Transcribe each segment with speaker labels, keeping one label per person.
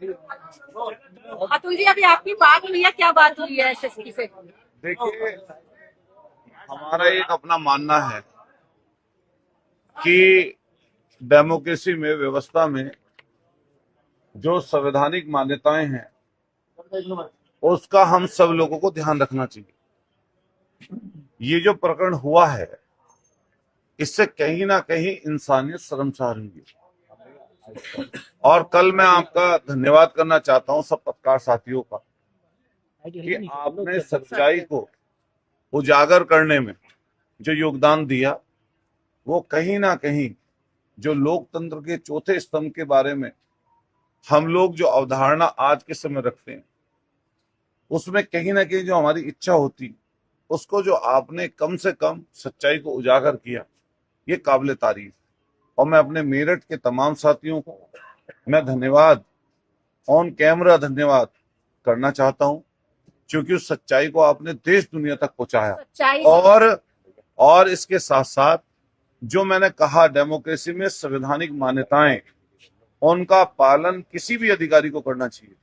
Speaker 1: अतुल जी, अभी आपकी बात हुई है, क्या बात हुई है एसएसपी से?
Speaker 2: देखिए, हमारा एक अपना मानना है कि डेमोक्रेसी में, व्यवस्था में जो संवैधानिक मान्यताएं हैं उसका हम सब लोगों को ध्यान रखना चाहिए। ये जो प्रकरण हुआ है इससे कहीं ना कहीं इंसानियत शर्मसार हुई। और कल मैं आपका धन्यवाद करना चाहता हूं सब पत्रकार साथियों का कि आपने सच्चाई को उजागर करने में जो योगदान दिया, वो कहीं ना कहीं जो लोकतंत्र के चौथे स्तंभ के बारे में हम लोग जो अवधारणा आज के समय रखते हैं, उसमें कहीं ना कहीं जो हमारी इच्छा होती, उसको जो आपने कम से कम सच्चाई को उजागर किया, ये काबिल तारीफ। और मैं अपने मेरठ के तमाम साथियों को मैं धन्यवाद, ऑन कैमरा धन्यवाद करना चाहता हूं, क्योंकि उस सच्चाई को आपने देश दुनिया तक पहुंचाया। और इसके साथ साथ जो मैंने कहा, डेमोक्रेसी में संवैधानिक मान्यताएं, उनका पालन किसी भी अधिकारी को करना चाहिए।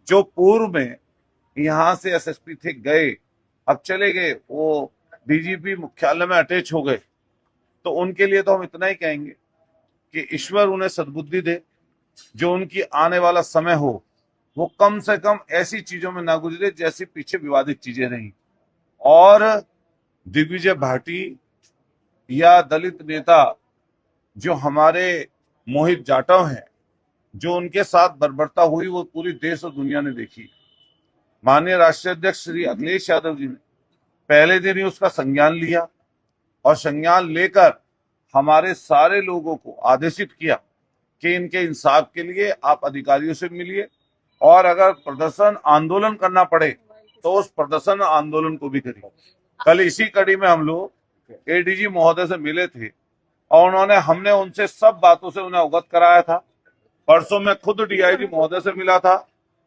Speaker 2: जो पूर्व में यहां से एसएसपी थे, गए, अब चले गए, वो डीजीपी मुख्यालय में अटैच हो गए, तो उनके लिए तो हम इतना ही कहेंगे कि ईश्वर उन्हें सद्बुद्धि दे, जो उनकी आने वाला समय हो वो कम से कम ऐसी चीजों में ना गुजरे जैसी पीछे विवादित चीजें रही। और दिग्विजय भाटी या दलित नेता जो हमारे मोहित जाटव हैं, जो उनके साथ बर्बरता हुई, वो पूरी देश और दुनिया ने देखी। माननीय राष्ट्रीय अध्यक्ष श्री अखिलेश यादव जी ने पहले दिन ही उसका संज्ञान लिया और संज्ञान लेकर हमारे सारे लोगों को आदेशित किया कि इनके इंसाफ के लिए आप अधिकारियों से मिलिए, और अगर प्रदर्शन आंदोलन करना पड़े तो उस प्रदर्शन आंदोलन को भी करिए। कल इसी कड़ी में हम लोग एडीजी महोदय से मिले थे और हमने उनसे सब बातों से उन्हें अवगत कराया था। परसों मैं खुद डीआईजी महोदय से मिला था,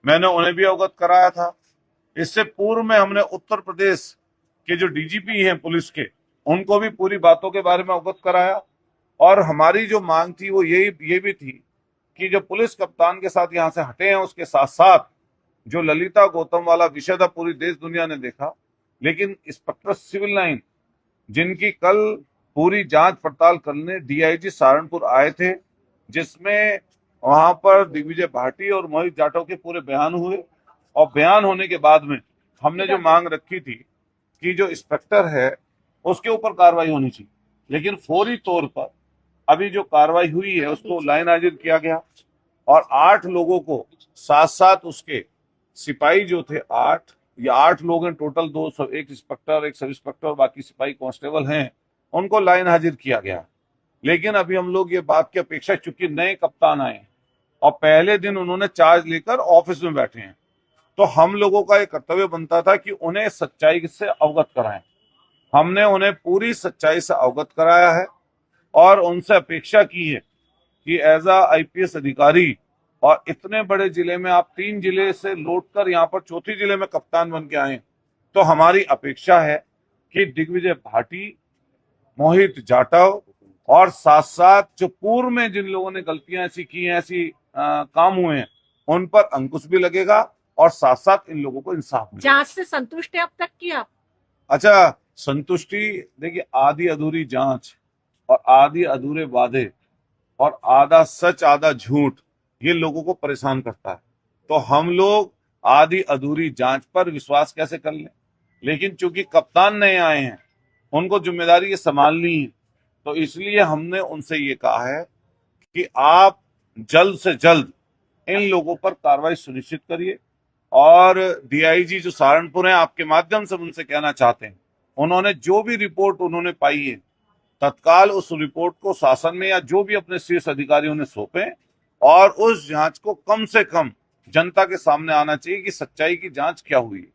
Speaker 2: मैंने उन्हें भी अवगत कराया था। इससे पूर्व में हमने उत्तर प्रदेश के जो डीजीपी हैं पुलिस के, उनको भी पूरी बातों के बारे में अवगत कराया। और हमारी जो मांग थी वो ये भी थी कि जो पुलिस कप्तान के साथ यहाँ से हटे हैं, उसके साथ साथ जो ललिता गौतम वाला विषय था, पूरी देश दुनिया ने देखा, लेकिन इंस्पेक्टर सिविल लाइन जिनकी कल पूरी जांच पड़ताल करने डीआईजी सहारनपुर आए थे, जिसमें वहां पर दिग्विजय भाटी और मोहित जाटव के पूरे बयान हुए, और बयान होने के बाद में हमने जो मांग रखी थी कि जो इंस्पेक्टर है उसके ऊपर कार्रवाई होनी चाहिए, लेकिन फौरी तौर पर अभी जो कार्रवाई हुई है उसको लाइन हाजिर किया गया और 8 लोगों को साथ साथ उसके सिपाही जो थे, 8 लोग हैं टोटल, 2 एक इंस्पेक्टर, एक सब इंस्पेक्टर, बाकी सिपाही कांस्टेबल हैं, उनको लाइन हाजिर किया गया। लेकिन अभी हम लोग ये बात की अपेक्षा, चूंकि नए कप्तान आए और पहले दिन उन्होंने चार्ज लेकर ऑफिस में बैठे हैं, तो हम लोगों का एक कर्तव्य बनता था कि उन्हें सच्चाई से अवगत कराएं। हमने उन्हें पूरी सच्चाई से अवगत कराया है और उनसे अपेक्षा की है कि एज अ आईपीएस अधिकारी, और इतने बड़े जिले में आप 3 जिले से लौटकर यहाँ पर चौथी जिले में कप्तान बन के आए, तो हमारी अपेक्षा है कि दिग्विजय भाटी, मोहित जाटव और साथ साथ जो पूर्व में जिन लोगों ने गलतियां ऐसी की हैं, ऐसी काम हुए हैं, उन पर अंकुश भी लगेगा और साथ साथ इन लोगों को इंसाफ मिलेगा।
Speaker 1: जांच से संतुष्ट है अब तक की आप?
Speaker 2: अच्छा, संतुष्टि देखिए, आधी अधूरी जांच और आधी अधूरे वादे और आधा सच आधा झूठ, ये लोगों को परेशान करता है। तो हम लोग आधी अधूरी जांच पर विश्वास कैसे कर लें? लेकिन चूंकि कप्तान नए आए हैं, उनको जिम्मेदारी ये संभालनी है, तो इसलिए हमने उनसे ये कहा है कि आप जल्द से जल्द इन लोगों पर कार्रवाई सुनिश्चित करिए। और डीआईजी जो सहारनपुर है, आपके माध्यम से उनसे कहना चाहते हैं, उन्होंने जो भी रिपोर्ट उन्होंने पाई है, तत्काल उस रिपोर्ट को शासन में या जो भी अपने शीर्ष अधिकारियों ने सौंपे, और उस जांच को कम से कम जनता के सामने आना चाहिए कि सच्चाई की जांच क्या हुई।